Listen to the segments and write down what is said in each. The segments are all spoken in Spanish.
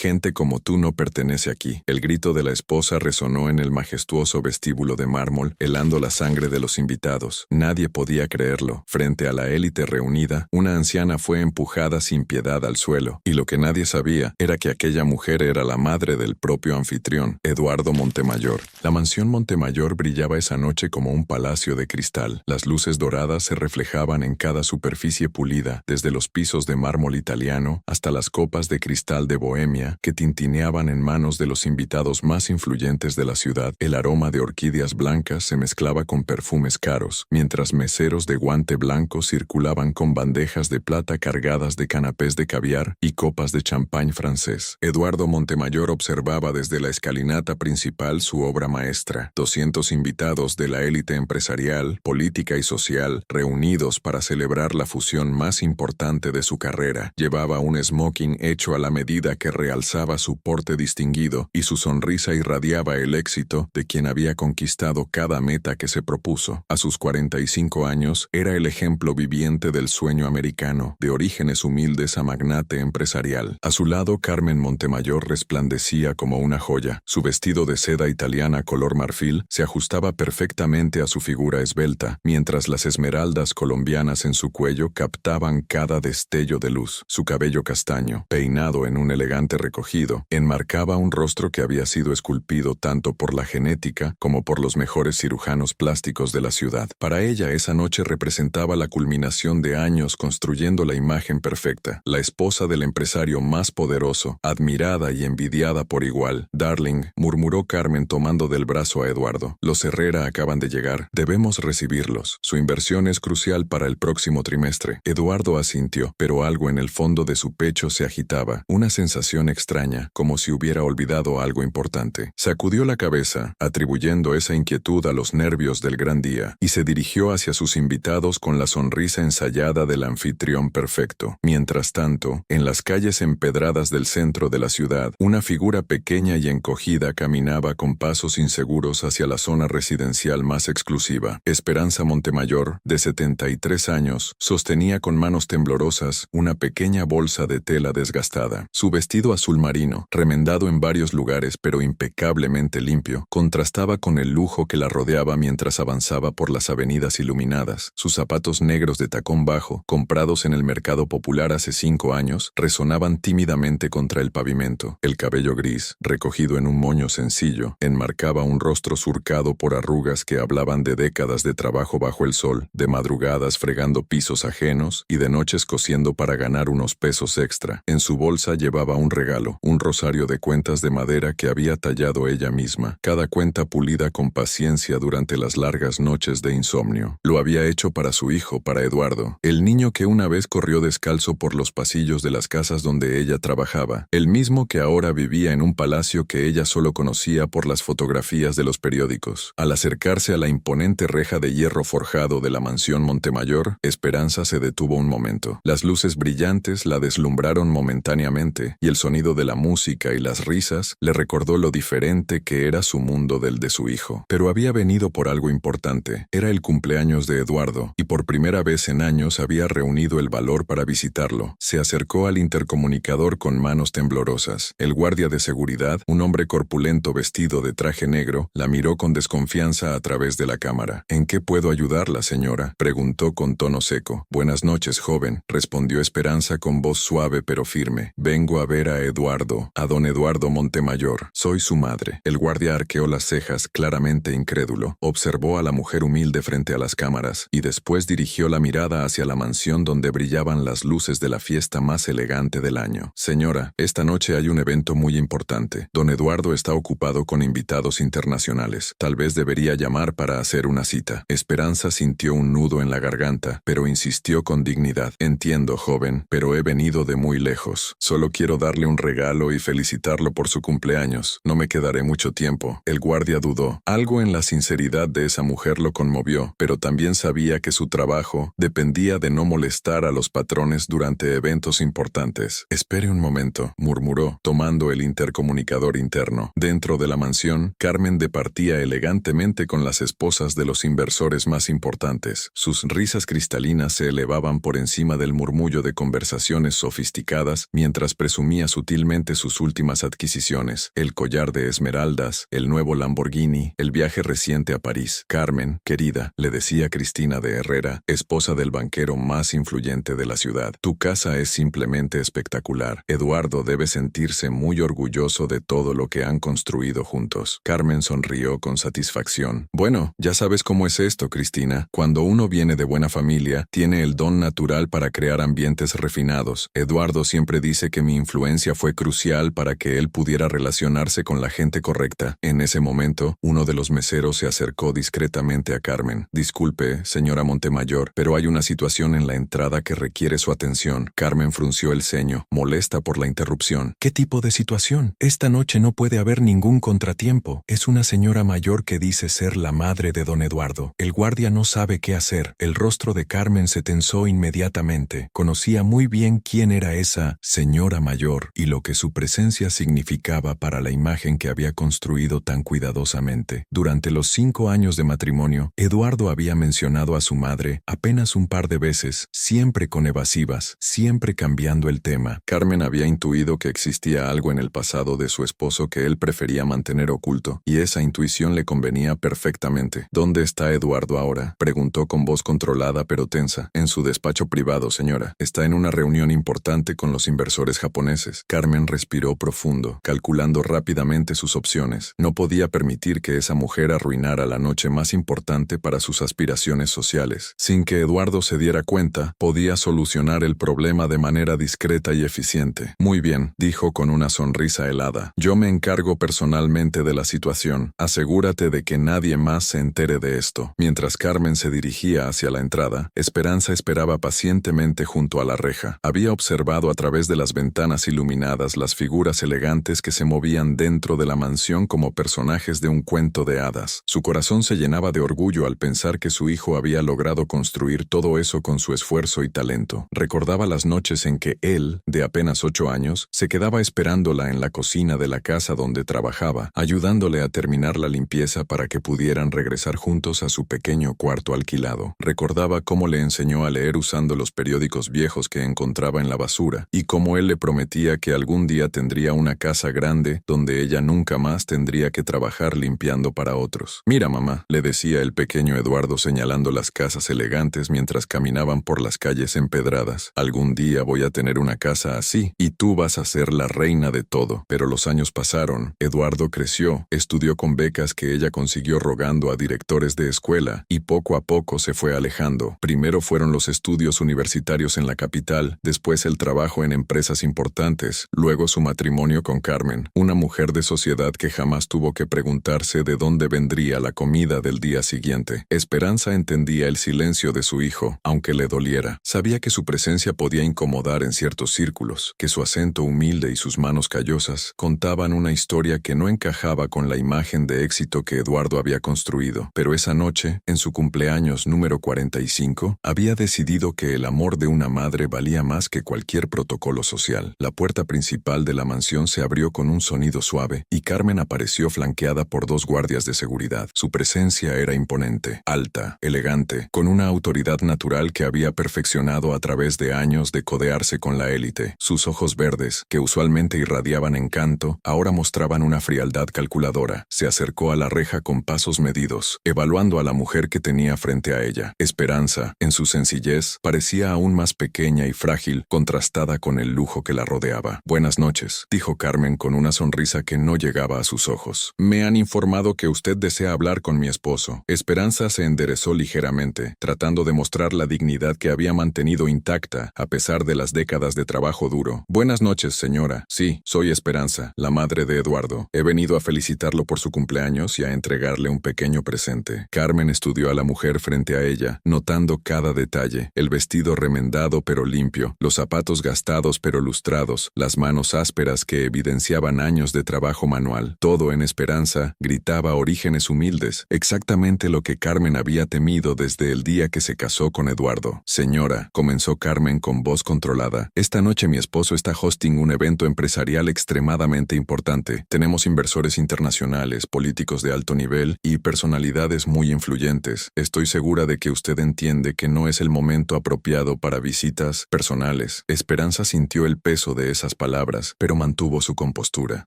Gente como tú no pertenece aquí. El grito de la esposa resonó en el majestuoso vestíbulo de mármol, helando la sangre de los invitados. Nadie podía creerlo. Frente a la élite reunida, una anciana fue empujada sin piedad al suelo, y lo que nadie sabía era que aquella mujer era la madre del propio anfitrión, Eduardo Montemayor. La mansión Montemayor brillaba esa noche como un palacio de cristal. Las luces doradas se reflejaban en cada superficie pulida, desde los pisos de mármol italiano hasta las copas de cristal de Bohemia que tintineaban en manos de los invitados más influyentes de la ciudad. El aroma de orquídeas blancas se mezclaba con perfumes caros, mientras meseros de guante blanco circulaban con bandejas de plata cargadas de canapés de caviar y copas de champán francés. Eduardo Montemayor observaba desde la escalinata principal su obra maestra. 200 invitados de la élite empresarial, política y social, reunidos para celebrar la fusión más importante de su carrera. Llevaba un smoking hecho a la medida que realzaba su porte distinguido, y su sonrisa irradiaba el éxito de quien había conquistado cada meta que se propuso. A sus 45 años, era el ejemplo viviente del sueño americano, de orígenes humildes a magnate empresarial. A su lado, Carmen Montemayor resplandecía como una joya. Su vestido de seda italiana color marfil se ajustaba perfectamente a su figura esbelta, mientras las esmeraldas colombianas en su cuello captaban cada destello de luz. Su cabello castaño, peinado en un elegante recogido, enmarcaba un rostro que había sido esculpido tanto por la genética como por los mejores cirujanos plásticos de la ciudad. Para ella, esa noche representaba la culminación de años construyendo la imagen perfecta. La esposa del empresario más poderoso, admirada y envidiada por igual. «Darling», murmuró Carmen tomando del brazo a Eduardo. «Los Herrera acaban de llegar. Debemos recibirlos. Su inversión es crucial para el próximo trimestre». Eduardo asintió, pero algo en el fondo de su pecho se agitaba. Una sensación extraña, como si hubiera olvidado algo importante. Sacudió la cabeza, atribuyendo esa inquietud a los nervios del gran día, y se dirigió hacia sus invitados con la sonrisa ensayada del anfitrión perfecto. Mientras tanto, en las calles empedradas del centro de la ciudad, una figura pequeña y encogida caminaba con pasos inseguros hacia la zona residencial más exclusiva. Esperanza Montemayor, de 73 años, sostenía con manos temblorosas una pequeña bolsa de tela desgastada. Su vestido azul marino, remendado en varios lugares pero impecablemente limpio, contrastaba con el lujo que la rodeaba mientras avanzaba por las avenidas iluminadas. Sus zapatos negros de tacón bajo, comprados en el mercado popular hace 5 años, resonaban tímidamente contra el pavimento. El cabello gris, recogido en un moño sencillo, enmarcaba un rostro surcado por arrugas que hablaban de décadas de trabajo bajo el sol, de madrugadas fregando pisos ajenos y de noches cosiendo para ganar unos pesos extra. En su bolsa llevaba un regalo, un rosario de cuentas de madera que había tallado ella misma, cada cuenta pulida con paciencia durante las largas noches de insomnio. Lo había hecho para su hijo, para Eduardo, el niño que una vez corrió descalzo por los pasillos de las casas donde ella trabajaba, el mismo que ahora vivía en un palacio que ella solo conocía por las fotografías de los periódicos. Al acercarse a la imponente reja de hierro forjado de la mansión Montemayor, Esperanza se detuvo un momento. Las luces brillantes la deslumbraron momentáneamente, y el sonido de la música y las risas le recordó lo diferente que era su mundo del de su hijo. Pero había venido por algo importante. Era el cumpleaños de Eduardo, y por primera vez en años había reunido el valor para visitarlo. Se acercó al intercomunicador con manos temblorosas. El guardia de seguridad, un hombre corpulento vestido de traje negro, la miró con desconfianza a través de la cámara. «¿En qué puedo ayudarla, señora?», preguntó con tono seco. «Buenas noches, joven», respondió Esperanza con voz suave pero firme. «Vengo a ver a Eduardo, a don Eduardo Montemayor. Soy su madre». El guardia arqueó las cejas, claramente incrédulo. Observó a la mujer humilde frente a las cámaras, y después dirigió la mirada hacia la mansión donde brillaban las luces de la fiesta más elegante del año. «Señora, esta noche hay un evento muy importante. Don Eduardo está ocupado con invitados internacionales. Tal vez debería llamar para hacer una cita». Esperanza sintió un nudo en la garganta, pero insistió con dignidad. «Entiendo, joven, pero he venido de muy lejos. Solo quiero darle un regalo y felicitarlo por su cumpleaños. No me quedaré mucho tiempo». El guardia dudó. Algo en la sinceridad de esa mujer lo conmovió, pero también sabía que su trabajo dependía de no molestar a los patrones durante eventos importantes. «Espere un momento», murmuró, tomando el intercomunicador interno. Dentro de la mansión, Carmen departía elegantemente con las esposas de los inversores más importantes. Sus risas cristalinas se elevaban por encima del murmullo de conversaciones sofisticadas mientras presumía su sutilmente sus últimas adquisiciones, el collar de esmeraldas, el nuevo Lamborghini, el viaje reciente a París. Carmen, querida, le decía Cristina de Herrera, esposa del banquero más influyente de la ciudad, tu casa es simplemente espectacular. Eduardo debe sentirse muy orgulloso de todo lo que han construido juntos. Carmen sonrió con satisfacción. Bueno, ya sabes cómo es esto, Cristina. Cuando uno viene de buena familia, tiene el don natural para crear ambientes refinados. Eduardo siempre dice que mi influencia fue crucial para que él pudiera relacionarse con la gente correcta. En ese momento, uno de los meseros se acercó discretamente a Carmen. Disculpe, señora Montemayor, pero hay una situación en la entrada que requiere su atención. Carmen frunció el ceño, molesta por la interrupción. ¿Qué tipo de situación? Esta noche no puede haber ningún contratiempo. Es una señora mayor que dice ser la madre de don Eduardo. El guardia no sabe qué hacer. El rostro de Carmen se tensó inmediatamente. Conocía muy bien quién era esa señora mayor y lo que su presencia significaba para la imagen que había construido tan cuidadosamente. Durante los 5 años de matrimonio, Eduardo había mencionado a su madre apenas un par de veces, siempre con evasivas, siempre cambiando el tema. Carmen había intuido que existía algo en el pasado de su esposo que él prefería mantener oculto, y esa intuición le convenía perfectamente. ¿Dónde está Eduardo ahora?, preguntó con voz controlada pero tensa. En su despacho privado, señora. Está en una reunión importante con los inversores japoneses. Carmen respiró profundo, calculando rápidamente sus opciones. No podía permitir que esa mujer arruinara la noche más importante para sus aspiraciones sociales. Sin que Eduardo se diera cuenta, podía solucionar el problema de manera discreta y eficiente. Muy bien, dijo con una sonrisa helada. Yo me encargo personalmente de la situación. Asegúrate de que nadie más se entere de esto. Mientras Carmen se dirigía hacia la entrada, Esperanza esperaba pacientemente junto a la reja. Había observado a través de las ventanas iluminadas las figuras elegantes que se movían dentro de la mansión como personajes de un cuento de hadas. Su corazón se llenaba de orgullo al pensar que su hijo había logrado construir todo eso con su esfuerzo y talento. Recordaba las noches en que él, de apenas 8 años, se quedaba esperándola en la cocina de la casa donde trabajaba, ayudándole a terminar la limpieza para que pudieran regresar juntos a su pequeño cuarto alquilado. Recordaba cómo le enseñó a leer usando los periódicos viejos que encontraba en la basura, y cómo él le prometía que algún día tendría una casa grande donde ella nunca más tendría que trabajar limpiando para otros. Mira, mamá, le decía el pequeño Eduardo señalando las casas elegantes mientras caminaban por las calles empedradas. Algún día voy a tener una casa así, y tú vas a ser la reina de todo. Pero los años pasaron, Eduardo creció, estudió con becas que ella consiguió rogando a directores de escuela, y poco a poco se fue alejando. Primero fueron los estudios universitarios en la capital, después el trabajo en empresas importantes, luego su matrimonio con Carmen, una mujer de sociedad que jamás tuvo que preguntarse de dónde vendría la comida del día siguiente. Esperanza entendía el silencio de su hijo, aunque le doliera. Sabía que su presencia podía incomodar en ciertos círculos, que su acento humilde y sus manos callosas contaban una historia que no encajaba con la imagen de éxito que Eduardo había construido. Pero esa noche, en su cumpleaños número 45, había decidido que el amor de una madre valía más que cualquier protocolo social. La puerta principal de la mansión se abrió con un sonido suave, y Carmen apareció flanqueada por 2 guardias de seguridad. Su presencia era imponente, alta, elegante, con una autoridad natural que había perfeccionado a través de años de codearse con la élite. Sus ojos verdes, que usualmente irradiaban encanto, ahora mostraban una frialdad calculadora. Se acercó a la reja con pasos medidos, evaluando a la mujer que tenía frente a ella. Esperanza, en su sencillez, parecía aún más pequeña y frágil, contrastada con el lujo que la rodeaba. Buenas noches, dijo Carmen con una sonrisa que no llegaba a sus ojos. Me han informado que usted desea hablar con mi esposo. Esperanza se enderezó ligeramente, tratando de mostrar la dignidad que había mantenido intacta a pesar de las décadas de trabajo duro. Buenas noches, señora. Sí, soy Esperanza, la madre de Eduardo. He venido a felicitarlo por su cumpleaños y a entregarle un pequeño presente. Carmen estudió a la mujer frente a ella, notando cada detalle: el vestido remendado pero limpio, los zapatos gastados pero lustrados, las manos ásperas que evidenciaban años de trabajo manual. Todo en Esperanza gritaba orígenes humildes, exactamente lo que Carmen había temido desde el día que se casó con Eduardo. Señora, comenzó Carmen con voz controlada, esta noche mi esposo está hosting un evento empresarial extremadamente importante. Tenemos inversores internacionales, políticos de alto nivel y personalidades muy influyentes. Estoy segura de que usted entiende que no es el momento apropiado para visitas personales. Esperanza sintió el peso de esas las palabras, pero mantuvo su compostura.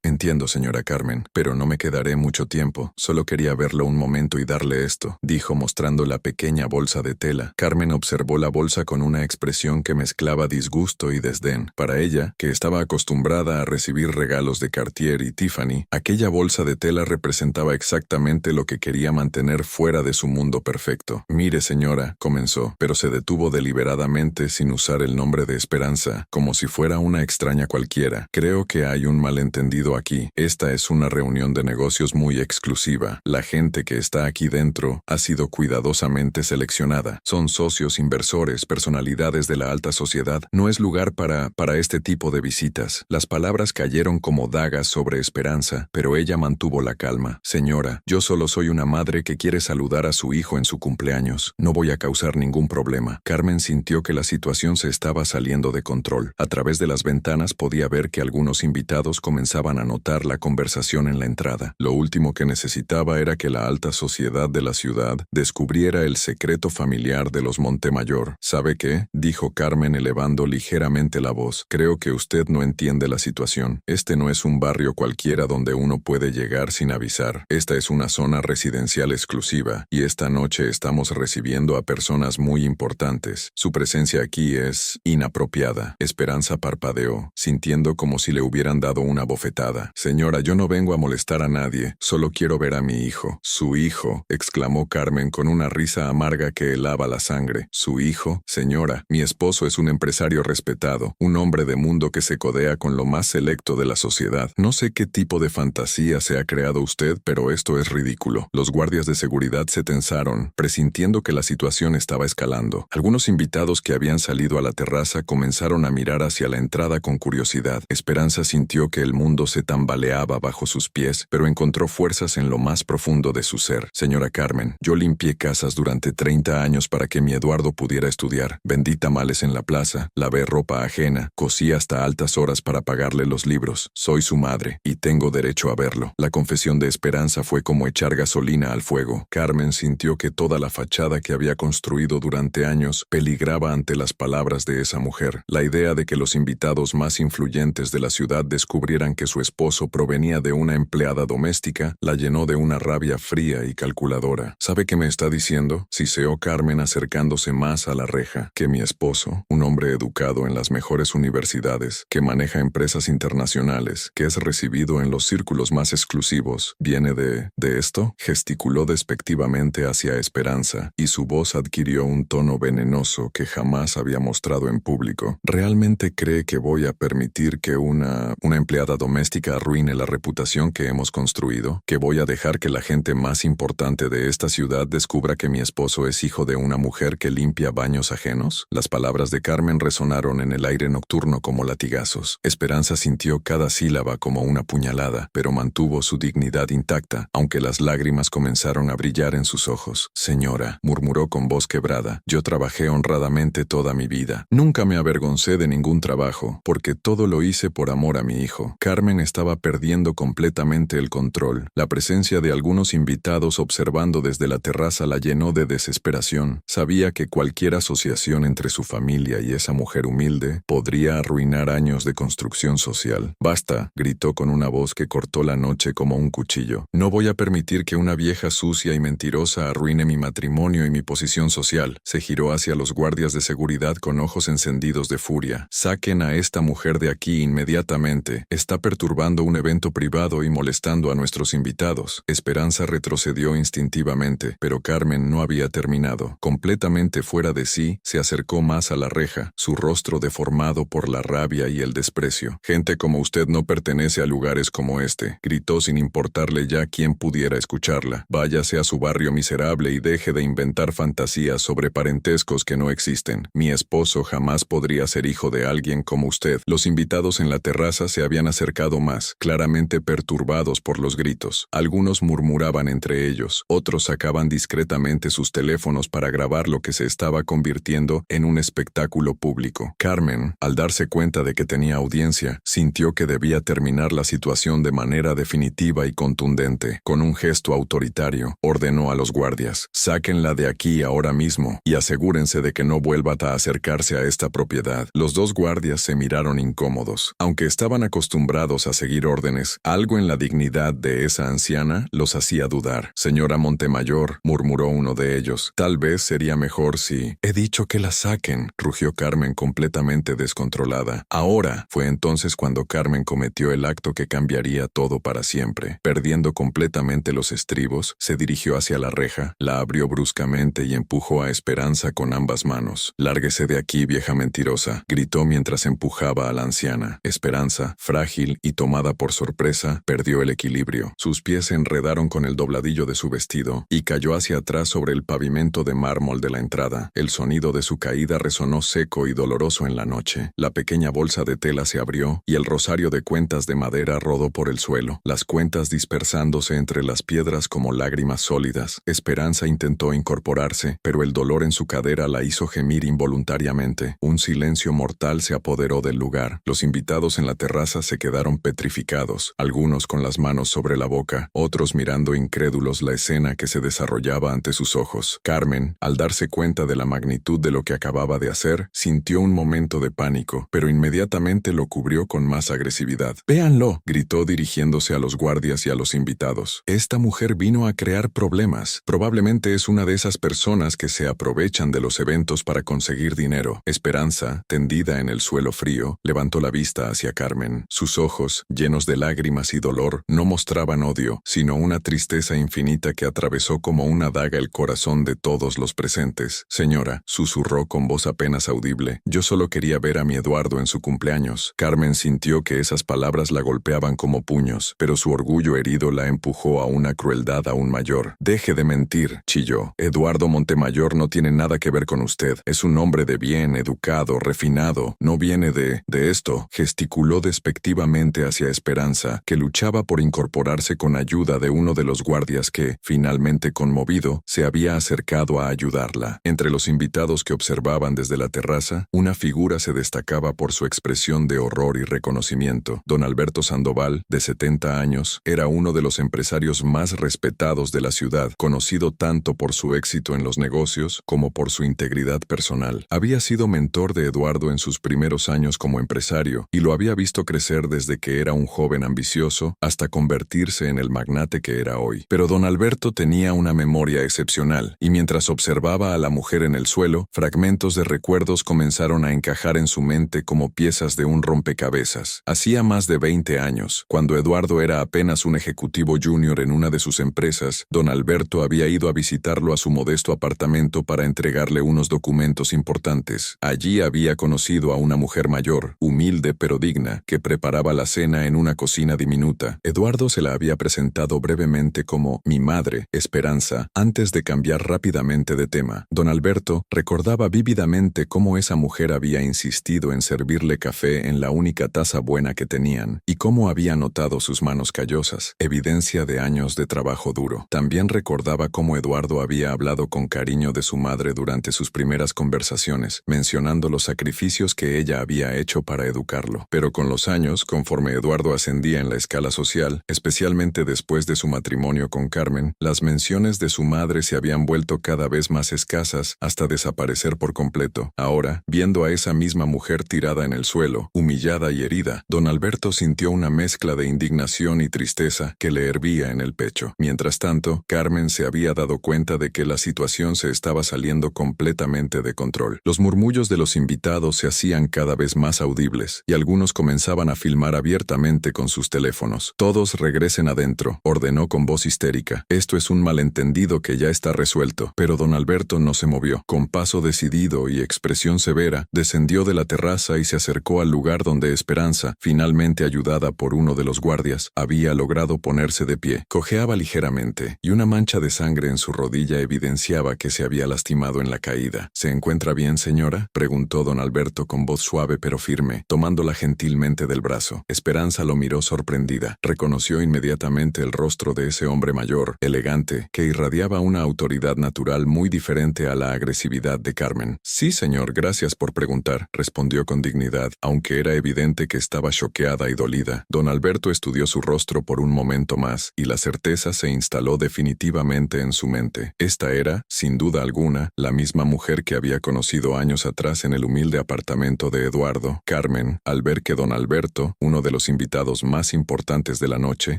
Entiendo, señora Carmen, pero no me quedaré mucho tiempo. Solo quería verlo un momento y darle esto, dijo mostrando la pequeña bolsa de tela. Carmen observó la bolsa con una expresión que mezclaba disgusto y desdén. Para ella, que estaba acostumbrada a recibir regalos de Cartier y Tiffany, aquella bolsa de tela representaba exactamente lo que quería mantener fuera de su mundo perfecto. Mire, señora, comenzó, pero se detuvo deliberadamente sin usar el nombre de Esperanza, como si fuera una extraña cualquiera. Creo que hay un malentendido aquí. Esta es una reunión de negocios muy exclusiva. La gente que está aquí dentro ha sido cuidadosamente seleccionada. Son socios, inversores, personalidades de la alta sociedad. No es lugar para este tipo de visitas. Las palabras cayeron como dagas sobre Esperanza, pero ella mantuvo la calma. Señora, yo solo soy una madre que quiere saludar a su hijo en su cumpleaños. No voy a causar ningún problema. Carmen sintió que la situación se estaba saliendo de control. A través de las ventanas podía ver que algunos invitados comenzaban a notar la conversación en la entrada. Lo último que necesitaba era que la alta sociedad de la ciudad descubriera el secreto familiar de los Montemayor. ¿Sabe qué?, dijo Carmen elevando ligeramente la voz. Creo que usted no entiende la situación. Este no es un barrio cualquiera donde uno puede llegar sin avisar. Esta es una zona residencial exclusiva, y esta noche estamos recibiendo a personas muy importantes. Su presencia aquí es inapropiada. Esperanza parpadeó, sintiendo como si le hubieran dado una bofetada. Señora, yo no vengo a molestar a nadie, solo quiero ver a mi hijo. ¿Su hijo?, exclamó Carmen con una risa amarga que helaba la sangre. ¿Su hijo? Señora, mi esposo es un empresario respetado, un hombre de mundo que se codea con lo más selecto de la sociedad. No sé qué tipo de fantasía se ha creado usted, pero esto es ridículo. Los guardias de seguridad se tensaron, presintiendo que la situación estaba escalando. Algunos invitados que habían salido a la terraza comenzaron a mirar hacia la entrada con curiosidad. Esperanza sintió que el mundo se tambaleaba bajo sus pies, pero encontró fuerzas en lo más profundo de su ser. Señora Carmen, yo limpié casas durante 30 años para que mi Eduardo pudiera estudiar. Vendí tamales en la plaza, lavé ropa ajena, cosí hasta altas horas para pagarle los libros. Soy su madre, y tengo derecho a verlo. La confesión de Esperanza fue como echar gasolina al fuego. Carmen sintió que toda la fachada que había construido durante años peligraba ante las palabras de esa mujer. La idea de que los invitados más influyentes de la ciudad descubrieran que su esposo provenía de una empleada doméstica la llenó de una rabia fría y calculadora. ¿Sabe qué me está diciendo?, siseó Carmen acercándose más a la reja. Que mi esposo, un hombre educado en las mejores universidades, que maneja empresas internacionales, que es recibido en los círculos más exclusivos, ¿viene de esto? Gesticuló despectivamente hacia Esperanza, y su voz adquirió un tono venenoso que jamás había mostrado en público. ¿Realmente cree que voy a permitir que una empleada doméstica arruine la reputación que hemos construido? ¿Que voy a dejar que la gente más importante de esta ciudad descubra que mi esposo es hijo de una mujer que limpia baños ajenos? Las palabras de Carmen resonaron en el aire nocturno como latigazos. Esperanza sintió cada sílaba como una puñalada, pero mantuvo su dignidad intacta, aunque las lágrimas comenzaron a brillar en sus ojos. Señora, murmuró con voz quebrada, yo trabajé honradamente toda mi vida. Nunca me avergoncé de ningún trabajo, porque todo lo hice por amor a mi hijo. Carmen estaba perdiendo completamente el control. La presencia de algunos invitados observando desde la terraza la llenó de desesperación. Sabía que cualquier asociación entre su familia y esa mujer humilde podría arruinar años de construcción social. Basta, gritó con una voz que cortó la noche como un cuchillo. No voy a permitir que una vieja sucia y mentirosa arruine mi matrimonio y mi posición social. Se giró hacia los guardias de seguridad con ojos encendidos de furia. Saquen a esta mujer de aquí inmediatamente. Está perturbando un evento privado y molestando a nuestros invitados. Esperanza retrocedió instintivamente, pero Carmen no había terminado. Completamente fuera de sí, se acercó más a la reja, su rostro deformado por la rabia y el desprecio. Gente como usted no pertenece a lugares como este, gritó sin importarle ya quién pudiera escucharla. Váyase a su barrio miserable y deje de inventar fantasías sobre parentescos que no existen. Mi esposo jamás podría ser hijo de alguien como usted. Los invitados en la terraza se habían acercado más, claramente perturbados por los gritos. Algunos murmuraban entre ellos, otros sacaban discretamente sus teléfonos para grabar lo que se estaba convirtiendo en un espectáculo público. Carmen, al darse cuenta de que tenía audiencia, sintió que debía terminar la situación de manera definitiva y contundente. Con un gesto autoritario, ordenó a los guardias, sáquenla de aquí ahora mismo y asegúrense de que no vuelva a acercarse a esta propiedad. Los dos guardias se miraron incómodos incómodos. Aunque estaban acostumbrados a seguir órdenes, algo en la dignidad de esa anciana los hacía dudar. Señora Montemayor, murmuró uno de ellos, tal vez sería mejor si... He dicho que la saquen, rugió Carmen completamente descontrolada. Ahora fue entonces cuando Carmen cometió el acto que cambiaría todo para siempre. Perdiendo completamente los estribos, se dirigió hacia la reja, la abrió bruscamente y empujó a Esperanza con ambas manos. «Lárguese de aquí, vieja mentirosa», gritó mientras empujaba a la anciana. Esperanza, frágil y tomada por sorpresa, perdió el equilibrio. Sus pies se enredaron con el dobladillo de su vestido y cayó hacia atrás sobre el pavimento de mármol de la entrada. El sonido de su caída resonó seco y doloroso en la noche. La pequeña bolsa de tela se abrió y el rosario de cuentas de madera rodó por el suelo, las cuentas dispersándose entre las piedras como lágrimas sólidas. Esperanza intentó incorporarse, pero el dolor en su cadera la hizo gemir involuntariamente. Un silencio mortal se apoderó del lugar. Los invitados en la terraza se quedaron petrificados, algunos con las manos sobre la boca, otros mirando incrédulos la escena que se desarrollaba ante sus ojos. Carmen, al darse cuenta de la magnitud de lo que acababa de hacer, sintió un momento de pánico, pero inmediatamente lo cubrió con más agresividad. «¡Véanlo!», gritó dirigiéndose a los guardias y a los invitados. «Esta mujer vino a crear problemas. Probablemente es una de esas personas que se aprovechan de los eventos para conseguir dinero». Esperanza, tendida en el suelo frío, levantó la vista hacia Carmen. Sus ojos, llenos de lágrimas y dolor, no mostraban odio, sino una tristeza infinita que atravesó como una daga el corazón de todos los presentes. «Señora», susurró con voz apenas audible, «yo solo quería ver a mi Eduardo en su cumpleaños». Carmen sintió que esas palabras la golpeaban como puños, pero su orgullo herido la empujó a una crueldad aún mayor. «Deje de mentir», chilló. «Eduardo Montemayor no tiene nada que ver con usted. Es un hombre de bien, educado, refinado. No viene de esto», gesticuló despectivamente hacia Esperanza, que luchaba por incorporarse con ayuda de uno de los guardias que, finalmente conmovido, se había acercado a ayudarla. Entre los invitados que observaban desde la terraza, una figura se destacaba por su expresión de horror y reconocimiento. Don Alberto Sandoval, de 70 años, era uno de los empresarios más respetados de la ciudad, conocido tanto por su éxito en los negocios como por su integridad personal. Había sido mentor de Eduardo en sus primeros años como empresario y lo había visto crecer desde que era un joven ambicioso hasta convertirse en el magnate que era hoy. Pero don Alberto tenía una memoria excepcional y mientras observaba a la mujer en el suelo, fragmentos de recuerdos comenzaron a encajar en su mente como piezas de un rompecabezas. Hacía más de 20 años, cuando Eduardo era apenas un ejecutivo junior en una de sus empresas, don Alberto había ido a visitarlo a su modesto apartamento para entregarle unos documentos importantes. Allí había conocido a una mujer mayor, humilde pero digna, que preparaba la cena en una cocina diminuta. Eduardo se la había presentado brevemente como «mi madre, Esperanza», antes de cambiar rápidamente de tema. Don Alberto recordaba vívidamente cómo esa mujer había insistido en servirle café en la única taza buena que tenían, y cómo había notado sus manos callosas, evidencia de años de trabajo duro. También recordaba cómo Eduardo había hablado con cariño de su madre durante sus primeras conversaciones, mencionando los sacrificios que ella había hecho para educarlo. Pero con los años, conforme Eduardo ascendía en la escala social, especialmente después de su matrimonio con Carmen, las menciones de su madre se habían vuelto cada vez más escasas hasta desaparecer por completo. Ahora, viendo a esa misma mujer tirada en el suelo, humillada y herida, don Alberto sintió una mezcla de indignación y tristeza que le hervía en el pecho. Mientras tanto, Carmen se había dado cuenta de que la situación se estaba saliendo completamente de control. Los murmullos de los invitados se hacían cada vez más audibles, y algunos comenzaban a filmar abiertamente con sus teléfonos. «Todos regresen adentro», ordenó con voz histérica. «Esto es un malentendido que ya está resuelto». Pero don Alberto no se movió. Con paso decidido y expresión severa, descendió de la terraza y se acercó al lugar donde Esperanza, finalmente ayudada por uno de los guardias, había logrado ponerse de pie. Cojeaba ligeramente, y una mancha de sangre en su rodilla evidenciaba que se había lastimado en la caída. «¿Se encuentra bien, señora?», preguntó don Alberto con voz suave pero firme, tomándola gentilmente del brazo. Esperanza lo miró sorprendida. Reconoció inmediatamente el rostro de ese hombre mayor, elegante, que irradiaba una autoridad natural muy diferente a la agresividad de Carmen. «Sí, señor, gracias por preguntar», respondió con dignidad, aunque era evidente que estaba choqueada y dolida. Don Alberto estudió su rostro por un momento más, y la certeza se instaló definitivamente en su mente. Esta era, sin duda alguna, la misma mujer que había conocido años atrás en el humilde apartamento de Eduardo. Carmen Carmen, al ver que don Alberto, uno de los invitados más importantes de la noche,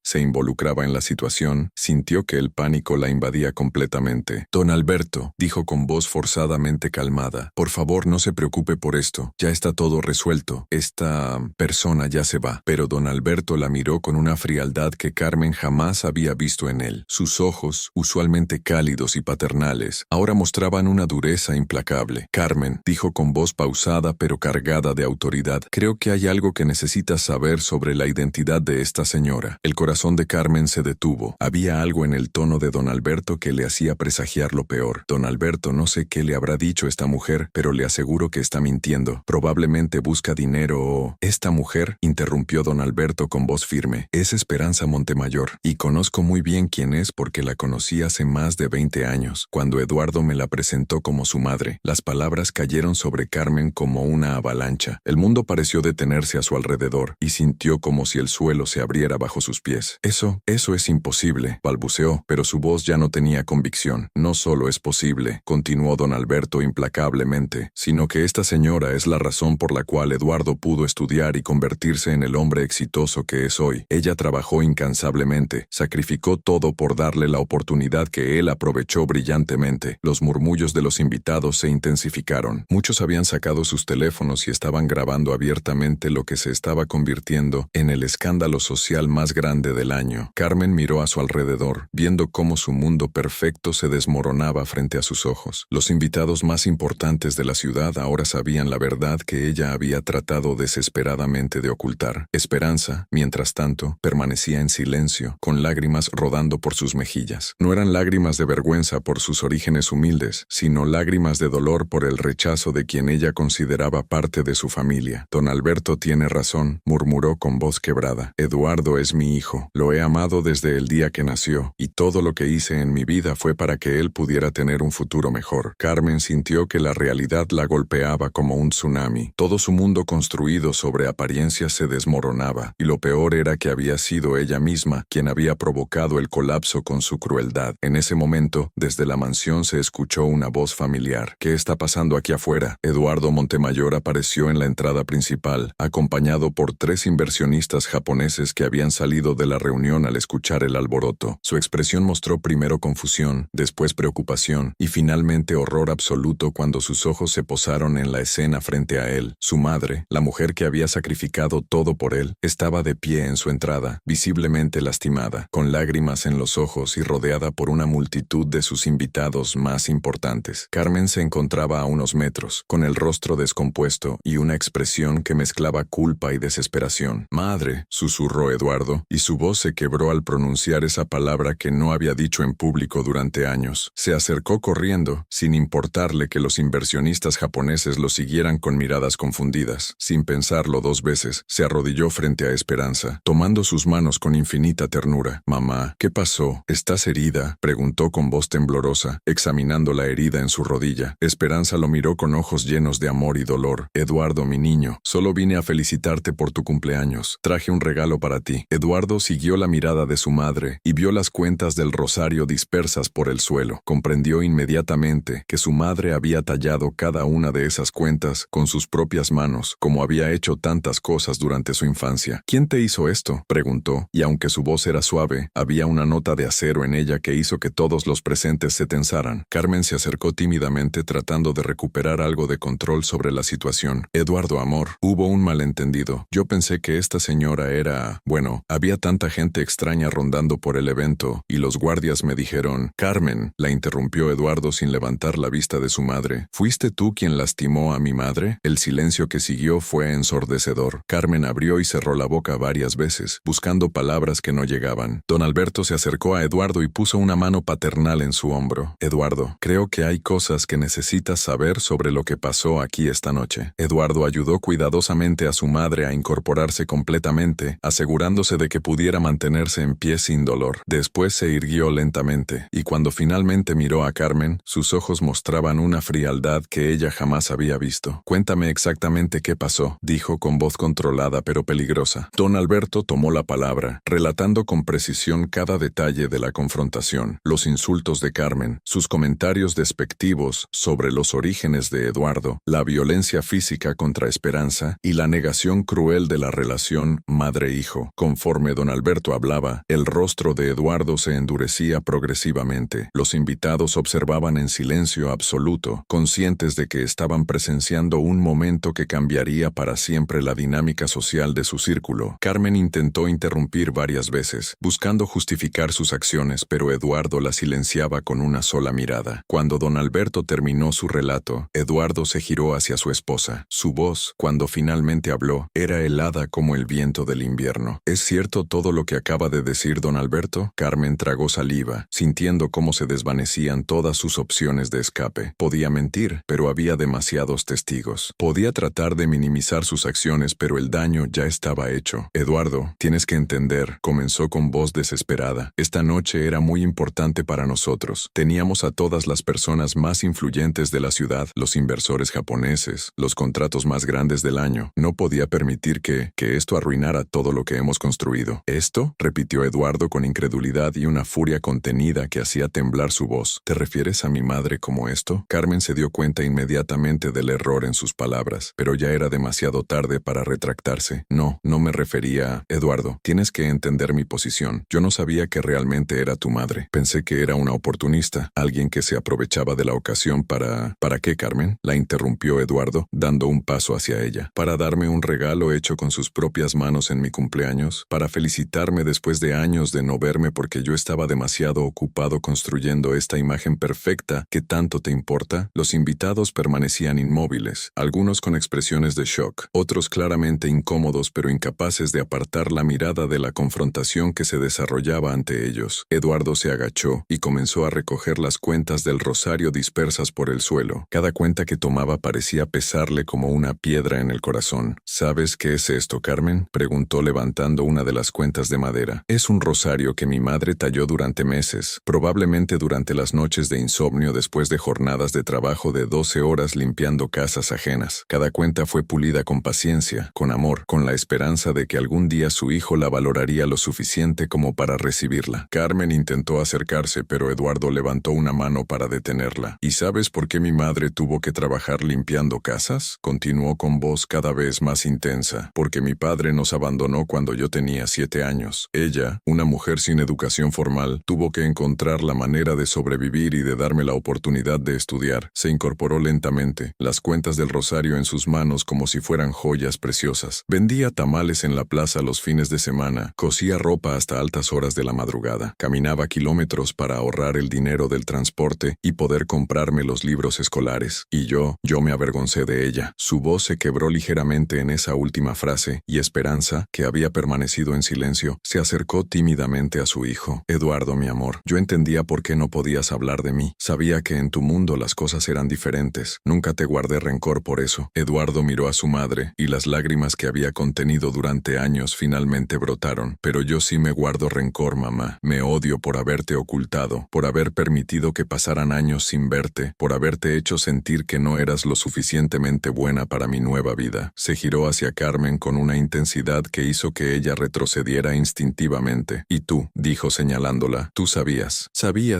se involucraba en la situación, sintió que el pánico la invadía completamente. Don Alberto, dijo con voz forzadamente calmada, por favor no se preocupe por esto, ya está todo resuelto, esta persona ya se va. Pero don Alberto la miró con una frialdad que Carmen jamás había visto en él. Sus ojos, usualmente cálidos y paternales, ahora mostraban una dureza implacable. Carmen, dijo con voz pausada pero cargada de autoridad, creo que hay algo que necesitas saber sobre la identidad de esta señora. El corazón de Carmen se detuvo. Había algo en el tono de don Alberto que le hacía presagiar lo peor. Don Alberto, no sé qué le habrá dicho esta mujer, pero le aseguro que está mintiendo. Probablemente busca dinero o... Esta mujer, interrumpió don Alberto con voz firme, es Esperanza Montemayor, y conozco muy bien quién es porque la conocí hace más de 20 años, cuando Eduardo me la presentó como su madre. Las palabras cayeron sobre Carmen como una avalancha. El mundo pareció detenerse a su alrededor, y sintió como si el suelo se abriera bajo sus pies. Eso es imposible, balbuceó, pero su voz ya no tenía convicción. No solo es posible, continuó don Alberto implacablemente, sino que esta señora es la razón por la cual Eduardo pudo estudiar y convertirse en el hombre exitoso que es hoy. Ella trabajó incansablemente, sacrificó todo por darle la oportunidad que él aprovechó brillantemente. Los murmullos de los invitados se intensificaron. Muchos habían sacado sus teléfonos y estaban grabando abiertamente lo que se estaba convirtiendo en el escándalo social más grande del año. Carmen miró a su alrededor, viendo cómo su mundo perfecto se desmoronaba frente a sus ojos. Los invitados más importantes de la ciudad ahora sabían la verdad que ella había tratado desesperadamente de ocultar. Esperanza, mientras tanto, permanecía en silencio, con lágrimas rodando por sus mejillas. No eran lágrimas de vergüenza por sus orígenes humildes, sino lágrimas de dolor por el rechazo de quien ella consideraba parte de su familia. Don Alberto tiene razón, murmuró con voz quebrada. Eduardo es mi hijo. Lo he amado desde el día que nació, y todo lo que hice en mi vida fue para que él pudiera tener un futuro mejor. Carmen sintió que la realidad la golpeaba como un tsunami. Todo su mundo construido sobre apariencias se desmoronaba, y lo peor era que había sido ella misma quien había provocado el colapso con su crueldad. En ese momento, desde la mansión se escuchó una voz familiar. ¿Qué está pasando aquí afuera? Eduardo Montemayor apareció en la entrada principal, acompañado por 3 inversionistas japoneses que habían salido de la reunión al escuchar el alboroto. Su expresión mostró primero confusión, después preocupación, y finalmente horror absoluto cuando sus ojos se posaron en la escena frente a él. Su madre, la mujer que había sacrificado todo por él, estaba de pie en su entrada, visiblemente lastimada, con lágrimas en los ojos y rodeada por una multitud de sus invitados más importantes. Carmen se encontraba a unos metros, con el rostro descompuesto y una expresión que mezclaba culpa y desesperación. «Madre», susurró Eduardo, y su voz se quebró al pronunciar esa palabra que no había dicho en público durante años. Se acercó corriendo, sin importarle que los inversionistas japoneses lo siguieran con miradas confundidas. Sin pensarlo 2 veces, se arrodilló frente a Esperanza, tomando sus manos con infinita ternura. «Mamá, ¿qué pasó? ¿Estás herida?», preguntó con voz temblorosa, examinando la herida en su rodilla. Esperanza lo miró con ojos llenos de amor y dolor. «Eduardo, mi niño, solo vine a felicitarte por tu cumpleaños. Traje un regalo para ti». Eduardo siguió la mirada de su madre y vio las cuentas del rosario dispersas por el suelo. Comprendió inmediatamente que su madre había tallado cada una de esas cuentas con sus propias manos, como había hecho tantas cosas durante su infancia. «¿Quién te hizo esto?», preguntó, y aunque su voz era suave, había una nota de acero en ella que hizo que todos los presentes se tensaran. Carmen se acercó tímidamente tratando de recuperar algo de control sobre la situación. «Eduardo, amor, hubo un malentendido. Yo pensé que esta señora era... Bueno, había tanta gente extraña rondando por el evento, y los guardias me dijeron...». «Carmen», la interrumpió Eduardo sin levantar la vista de su madre. «¿Fuiste tú quien lastimó a mi madre?». El silencio que siguió fue ensordecedor. Carmen abrió y cerró la boca varias veces, buscando palabras que no llegaban. Don Alberto se acercó a Eduardo y puso una mano paternal en su hombro. «Eduardo, creo que hay cosas que necesitas saber sobre lo que pasó aquí esta noche». Eduardo ayudó cuidadosamente a su madre a incorporarse completamente, asegurándose de que pudiera mantenerse en pie sin dolor. Después se irguió lentamente, y cuando finalmente miró a Carmen, sus ojos mostraban una frialdad que ella jamás había visto. «Cuéntame exactamente qué pasó», dijo con voz controlada pero peligrosa. Don Alberto tomó la palabra, relatando con precisión cada detalle de la confrontación, los insultos de Carmen, sus comentarios despectivos sobre los orígenes de Eduardo, la violencia física contra Esperanza esperanza y la negación cruel de la relación madre-hijo. Conforme don Alberto hablaba, el rostro de Eduardo se endurecía progresivamente. Los invitados observaban en silencio absoluto, conscientes de que estaban presenciando un momento que cambiaría para siempre la dinámica social de su círculo. Carmen intentó interrumpir varias veces, buscando justificar sus acciones, pero Eduardo la silenciaba con una sola mirada. Cuando don Alberto terminó su relato, Eduardo se giró hacia su esposa. Su voz, cuando finalmente habló, era helada como el viento del invierno. ¿Es cierto todo lo que acaba de decir don Alberto? Carmen tragó saliva, sintiendo cómo se desvanecían todas sus opciones de escape. Podía mentir, pero había demasiados testigos. Podía tratar de minimizar sus acciones, pero el daño ya estaba hecho. Eduardo, tienes que entender, comenzó con voz desesperada. Esta noche era muy importante para nosotros. Teníamos a todas las personas más influyentes de la ciudad, los inversores japoneses, los contratos más grandes del año. No podía permitir que esto arruinara todo lo que hemos construido. ¿Esto?, repitió Eduardo con incredulidad y una furia contenida que hacía temblar su voz. ¿Te refieres a mi madre como esto? Carmen se dio cuenta inmediatamente del error en sus palabras, pero ya era demasiado tarde para retractarse. No me refería a... Eduardo, tienes que entender mi posición. Yo no sabía que realmente era tu madre. Pensé que era una oportunista, alguien que se aprovechaba de la ocasión para... ¿Para qué, Carmen?, la interrumpió Eduardo, dando un paso hacia ella. Para darme un regalo hecho con sus propias manos en mi cumpleaños, para felicitarme después de años de no verme porque yo estaba demasiado ocupado construyendo esta imagen perfecta que tanto te importa. Los invitados permanecían inmóviles, algunos con expresiones de shock, otros claramente incómodos pero incapaces de apartar la mirada de la confrontación que se desarrollaba ante ellos. Eduardo se agachó y comenzó a recoger las cuentas del rosario dispersas por el suelo. Cada cuenta que tomaba parecía pesarle como una piedra en el corazón. ¿Sabes qué es esto, Carmen?, preguntó levantando una de las cuentas de madera. Es un rosario que mi madre talló durante meses, probablemente durante las noches de insomnio después de jornadas de trabajo de 12 horas limpiando casas ajenas. Cada cuenta fue pulida con paciencia, con amor, con la esperanza de que algún día su hijo la valoraría lo suficiente como para recibirla. Carmen intentó acercarse, pero Eduardo levantó una mano para detenerla. ¿Y sabes por qué mi madre tuvo que trabajar limpiando casas?, continuó con voz cada vez más intensa. Porque mi padre nos abandonó cuando yo tenía 7 años. Ella, una mujer sin educación formal, tuvo que encontrar la manera de sobrevivir y de darme la oportunidad de estudiar. Se incorporó lentamente, las cuentas del rosario en sus manos como si fueran joyas preciosas. Vendía tamales en la plaza los fines de semana, cosía ropa hasta altas horas de la madrugada, caminaba kilómetros para ahorrar el dinero del transporte y poder comprarme los libros escolares. Y yo me avergoncé de ella. Su voz se quebró ligeramente en esa última frase, y Esperanza, que había permanecido en silencio, se acercó tímidamente a su hijo. Eduardo, mi amor, yo entendía por qué no podías hablar de mí. Sabía que en tu mundo las cosas eran diferentes. Nunca te guardé rencor por eso. Eduardo miró a su madre, y las lágrimas que había contenido durante años finalmente brotaron. Pero yo sí me guardo rencor, mamá. Me odio por haberte ocultado, por haber permitido que pasaran años sin verte, por haberte hecho sentir que no eras lo suficientemente buena para mi nueva vida. Se giró hacia Carmen con una intensidad que hizo que ella retrocediera instintivamente. Y tú, dijo señalándola, tú sabías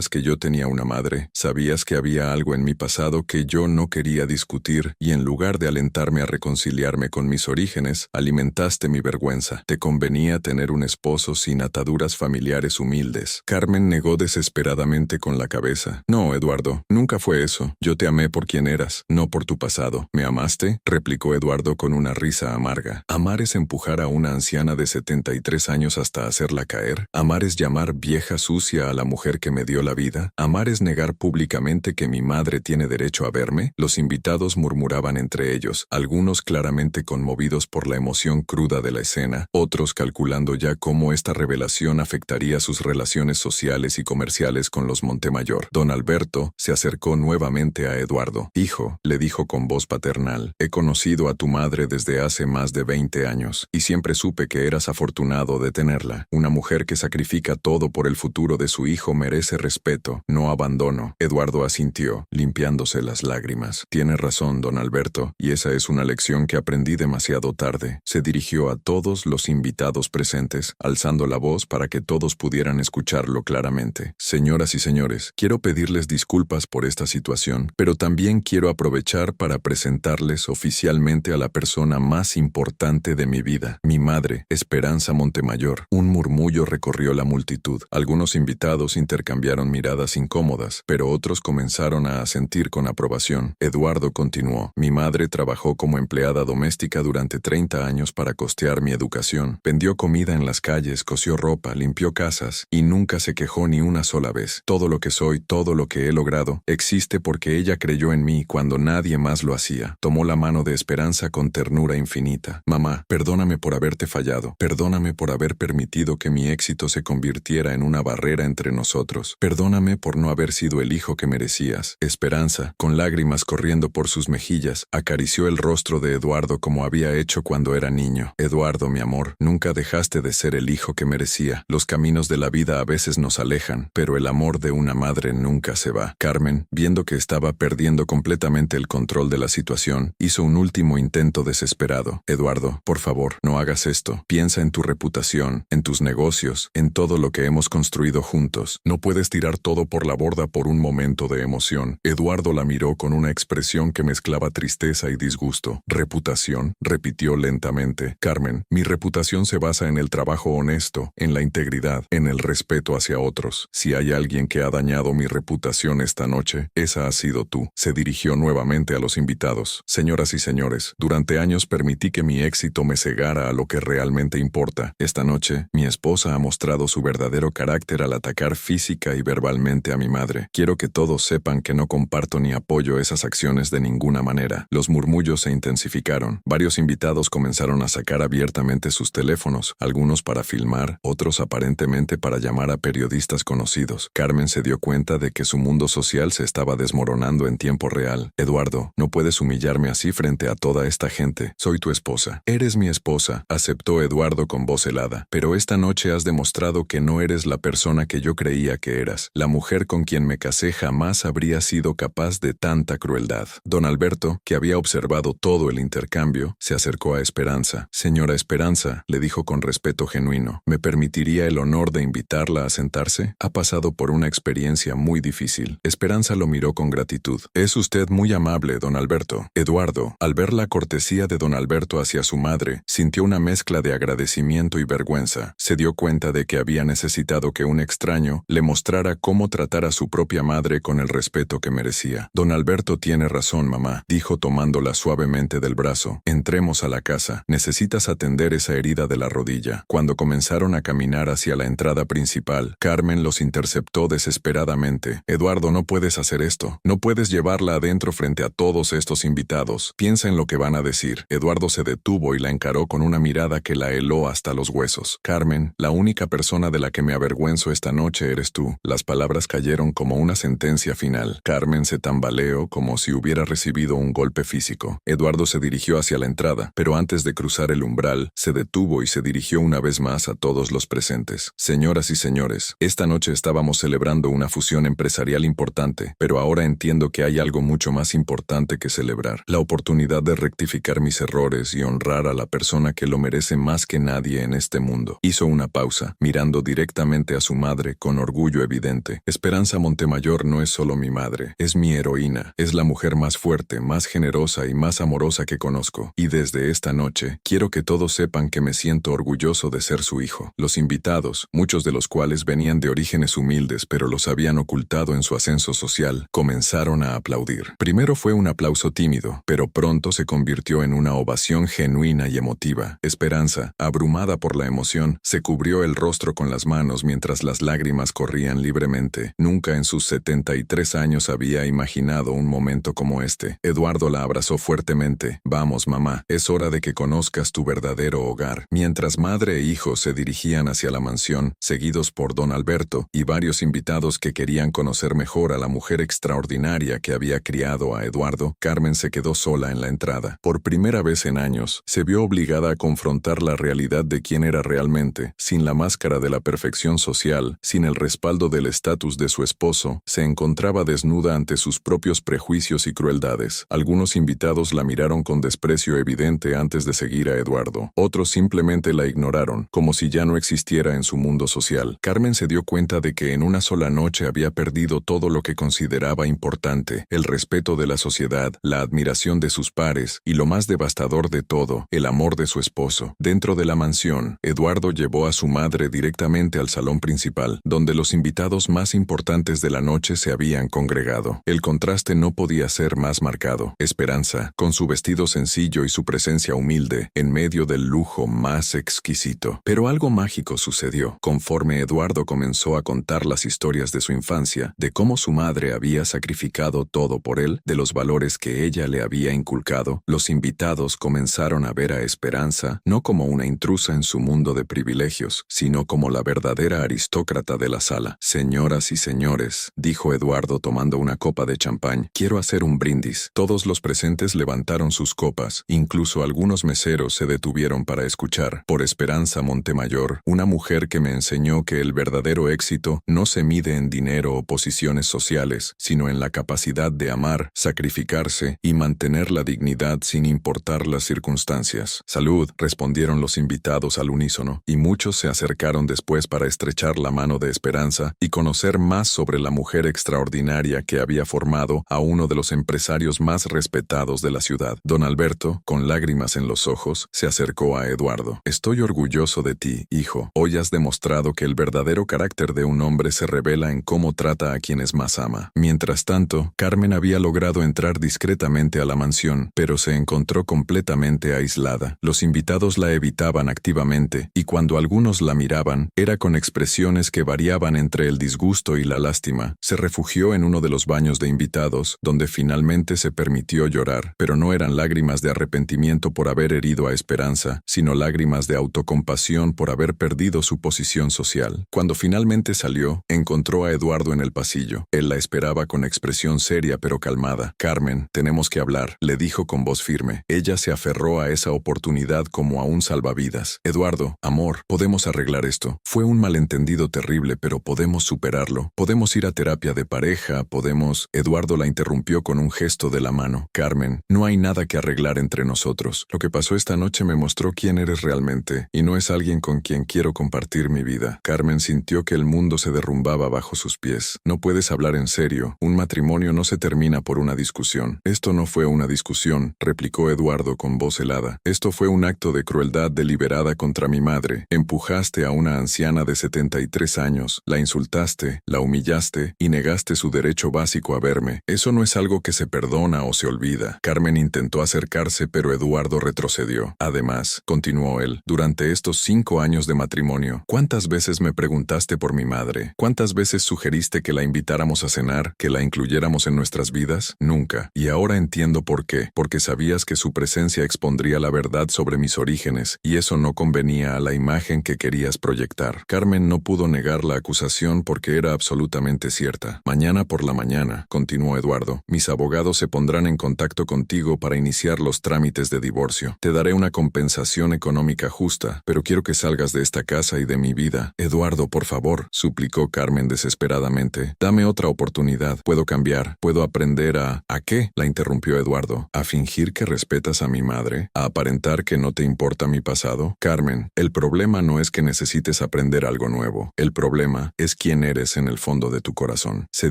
que yo tenía una madre, sabías que había algo en mi pasado que yo no quería discutir, y en lugar de alentarme a reconciliarme con mis orígenes, alimentaste mi vergüenza. Te convenía tener un esposo sin ataduras familiares humildes. Carmen negó desesperadamente con la cabeza. No, Eduardo, nunca fue eso. Yo te amé por quien eras, no por tu pasado. ¿Me amaste?, replicó Eduardo con una risa amarga. Amar es empujar a una anciana de 73 años hasta hacerla caer. Amar es llamar vieja sucia a la mujer que me dio la vida. Amar es negar públicamente que mi madre tiene derecho a verme. Los invitados murmuraban entre ellos, algunos claramente conmovidos por la emoción cruda de la escena, otros calculando ya cómo esta revelación afectaría sus relaciones sociales y comerciales con los Montemayor. Don Alberto se acercó nuevamente a Eduardo. Hijo, le dijo con voz paternal, he conocido a tu madre desde hace más de 20 años, y siempre supe que eras afortunado de tenerla. Una mujer que sacrifica todo por el futuro de su hijo merece respeto, no abandono. Eduardo asintió, limpiándose las lágrimas. Tiene razón, don Alberto, y esa es una lección que aprendí demasiado tarde. Se dirigió a todos los invitados presentes, alzando la voz para que todos pudieran escucharlo claramente. Señoras y señores, quiero pedirles disculpas por esta situación, pero también quiero aprovechar para presentarles oficialmente finalmente a la persona más importante de mi vida, mi madre, Esperanza Montemayor. Un murmullo recorrió la multitud. Algunos invitados intercambiaron miradas incómodas, pero otros comenzaron a asentir con aprobación. Eduardo continuó: mi madre trabajó como empleada doméstica durante 30 años para costear mi educación. Vendió comida en las calles, cosió ropa, limpió casas y nunca se quejó ni una sola vez. Todo lo que soy, todo lo que he logrado, existe porque ella creyó en mí cuando nadie más lo hacía. Tomó la mano de Esperanza con ternura infinita. Mamá, perdóname por haberte fallado. Perdóname por haber permitido que mi éxito se convirtiera en una barrera entre nosotros. Perdóname por no haber sido el hijo que merecías. Esperanza, con lágrimas corriendo por sus mejillas, acarició el rostro de Eduardo como había hecho cuando era niño. Eduardo, mi amor, nunca dejaste de ser el hijo que merecía. Los caminos de la vida a veces nos alejan, pero el amor de una madre nunca se va. Carmen, viendo que estaba perdiendo completamente el control de la situación, hizo un último intento desesperado. Eduardo, por favor, no hagas esto. Piensa en tu reputación, en tus negocios, en todo lo que hemos construido juntos. No puedes tirar todo por la borda por un momento de emoción. Eduardo la miró con una expresión que mezclaba tristeza y disgusto. ¿Reputación?, repitió lentamente. Carmen, mi reputación se basa en el trabajo honesto, en la integridad, en el respeto hacia otros. Si hay alguien que ha dañado mi reputación esta noche, esa has sido tú. Se dirigió nuevamente a los invitados. Señoras y señores, durante años permití que mi éxito me cegara a lo que realmente importa. Esta noche, mi esposa ha mostrado su verdadero carácter al atacar física y verbalmente a mi madre. Quiero que todos sepan que no comparto ni apoyo esas acciones de ninguna manera. Los murmullos se intensificaron. Varios invitados comenzaron a sacar abiertamente sus teléfonos, algunos para filmar, otros aparentemente para llamar a periodistas conocidos. Carmen se dio cuenta de que su mundo social se estaba desmoronando en tiempo real. Eduardo, no puedes humillarme así frente a toda esta gente. Soy tu esposa. Eres mi esposa, aceptó Eduardo con voz helada. Pero esta noche has demostrado que no eres la persona que yo creía que eras. La mujer con quien me casé jamás habría sido capaz de tanta crueldad. Don Alberto, que había observado todo el intercambio, se acercó a Esperanza. Señora Esperanza, le dijo con respeto genuino, ¿me permitiría el honor de invitarla a sentarse? Ha pasado por una experiencia muy difícil. Esperanza lo miró con gratitud. Es usted muy amable, don Alberto. Eduardo, al ver la cortesía de don Alberto hacia su madre, sintió una mezcla de agradecimiento y vergüenza. Se dio cuenta de que había necesitado que un extraño le mostrara cómo tratar a su propia madre con el respeto que merecía. Don Alberto tiene razón, mamá, dijo tomándola suavemente del brazo. Entremos a la casa. Necesitas atender esa herida de la rodilla. Cuando comenzaron a caminar hacia la entrada principal, Carmen los interceptó desesperadamente. Eduardo, no puedes hacer esto. No puedes llevarla adentro frente a todos estos invitados. Piensa en lo que van a decir. Eduardo se detuvo y la encaró con una mirada que la heló hasta los huesos. Carmen, la única persona de la que me avergüenzo esta noche eres tú. Las palabras cayeron como una sentencia final. Carmen se tambaleó como si hubiera recibido un golpe físico. Eduardo se dirigió hacia la entrada, pero antes de cruzar el umbral, se detuvo y se dirigió una vez más a todos los presentes. Señoras y señores, esta noche estábamos celebrando una fusión empresarial importante, pero ahora entiendo que hay algo mucho más importante que celebrar. La oportunidad de rectificar mis errores y honrar a la persona que lo merece más que nadie en este mundo. Hizo una pausa, mirando directamente a su madre con orgullo evidente. Esperanza Montemayor no es solo mi madre, es mi heroína. Es la mujer más fuerte, más generosa y más amorosa que conozco. Y desde esta noche, quiero que todos sepan que me siento orgulloso de ser su hijo. Los invitados, muchos de los cuales venían de orígenes humildes pero los habían ocultado en su ascenso social, comenzaron a aplaudir. Primero fue un aplauso tímido, pero pronto se convirtió en una ovación genuina y emotiva. Esperanza, abrumada por la emoción, se cubrió el rostro con las manos mientras las lágrimas corrían libremente. Nunca en sus 73 años había imaginado un momento como este. Eduardo la abrazó fuertemente. Vamos, mamá, es hora de que conozcas tu verdadero hogar. Mientras madre e hijo se dirigían hacia la mansión, seguidos por don Alberto y varios invitados que querían conocer mejor a la mujer extraordinaria que había criado a Eduardo, Carmen se quedó sola en la entrada. Por primera vez en años, se vio obligada a confrontar la realidad de quién era realmente. Sin la máscara de la perfección social, sin el respaldo del estatus de su esposo, se encontraba desnuda ante sus propios prejuicios y crueldades. Algunos invitados la miraron con desprecio evidente antes de seguir a Eduardo. Otros simplemente la ignoraron, como si ya no existiera en su mundo social. Carmen se dio cuenta de que en una sola noche había perdido todo lo que consideraba importante: el respeto de la sociedad, la admiración de sus padres dispares, y lo más devastador de todo, el amor de su esposo. Dentro de la mansión, Eduardo llevó a su madre directamente al salón principal, donde los invitados más importantes de la noche se habían congregado. El contraste no podía ser más marcado. Esperanza, con su vestido sencillo y su presencia humilde, en medio del lujo más exquisito. Pero algo mágico sucedió. Conforme Eduardo comenzó a contar las historias de su infancia, de cómo su madre había sacrificado todo por él, de los valores que ella le había inculcado, los invitados comenzaron a ver a Esperanza no como una intrusa en su mundo de privilegios, sino como la verdadera aristócrata de la sala. Señoras y señores, dijo Eduardo tomando una copa de champán, quiero hacer un brindis. Todos los presentes levantaron sus copas, incluso algunos meseros se detuvieron para escuchar. Por Esperanza Montemayor, una mujer que me enseñó que el verdadero éxito no se mide en dinero o posiciones sociales, sino en la capacidad de amar, sacrificarse y mantener la dignidad sin importar las circunstancias. Salud, respondieron los invitados al unísono, y muchos se acercaron después para estrechar la mano de Esperanza y conocer más sobre la mujer extraordinaria que había formado a uno de los empresarios más respetados de la ciudad. Don Alberto, con lágrimas en los ojos, se acercó a Eduardo. Estoy orgulloso de ti, hijo. Hoy has demostrado que el verdadero carácter de un hombre se revela en cómo trata a quienes más ama. Mientras tanto, Carmen había logrado entrar discretamente a la mansión, pero se encontró completamente aislada. Los invitados la evitaban activamente, y cuando algunos la miraban, era con expresiones que variaban entre el disgusto y la lástima. Se refugió en uno de los baños de invitados, donde finalmente se permitió llorar, pero no eran lágrimas de arrepentimiento por haber herido a Esperanza, sino lágrimas de autocompasión por haber perdido su posición social. Cuando finalmente salió, encontró a Eduardo en el pasillo. Él la esperaba con expresión seria pero calmada. Carmen, tenemos que hablar, le dijo con voz firme. Ella se aferró a esa oportunidad como a un salvavidas. Eduardo, amor, podemos arreglar esto. Fue un malentendido terrible, pero podemos superarlo. Podemos ir a terapia de pareja, podemos... Eduardo la interrumpió con un gesto de la mano. Carmen, no hay nada que arreglar entre nosotros. Lo que pasó esta noche me mostró quién eres realmente, y no es alguien con quien quiero compartir mi vida. Carmen sintió que el mundo se derrumbaba bajo sus pies. No puedes hablar en serio. Un matrimonio no se termina por una discusión. Esto no fue una discusión, replicó Eduardo con voz helada. Esto fue un acto de crueldad deliberada contra mi madre. Empujaste a una anciana de 73 años, la insultaste, la humillaste y negaste su derecho básico a verme. Eso no es algo que se perdona o se olvida. Carmen intentó acercarse, pero Eduardo retrocedió. Además, continuó él, durante estos 5 años de matrimonio, ¿cuántas veces me preguntaste por mi madre? ¿Cuántas veces sugeriste que la invitáramos a cenar, que la incluyéramos en nuestras vidas? Nunca. Y ahora entiendo por qué. Porque sabías que su presencia expondría la verdad sobre mis orígenes, y eso no convenía a la imagen que querías proyectar. Carmen no pudo negar la acusación porque era absolutamente cierta. Mañana por la mañana, continuó Eduardo, mis abogados se pondrán en contacto contigo para iniciar los trámites de divorcio. Te daré una compensación económica justa, pero quiero que salgas de esta casa y de mi vida. Eduardo, por favor, suplicó Carmen desesperadamente. Dame otra oportunidad. Puedo cambiar. Puedo aprender a... ¿A qué? La interrumpió Eduardo. ¿A fingir que respetas a mi madre? ¿A aparentar que no te importa mi pasado? Carmen, el problema no es que necesites aprender algo nuevo. El problema es quién eres en el fondo de tu corazón. Se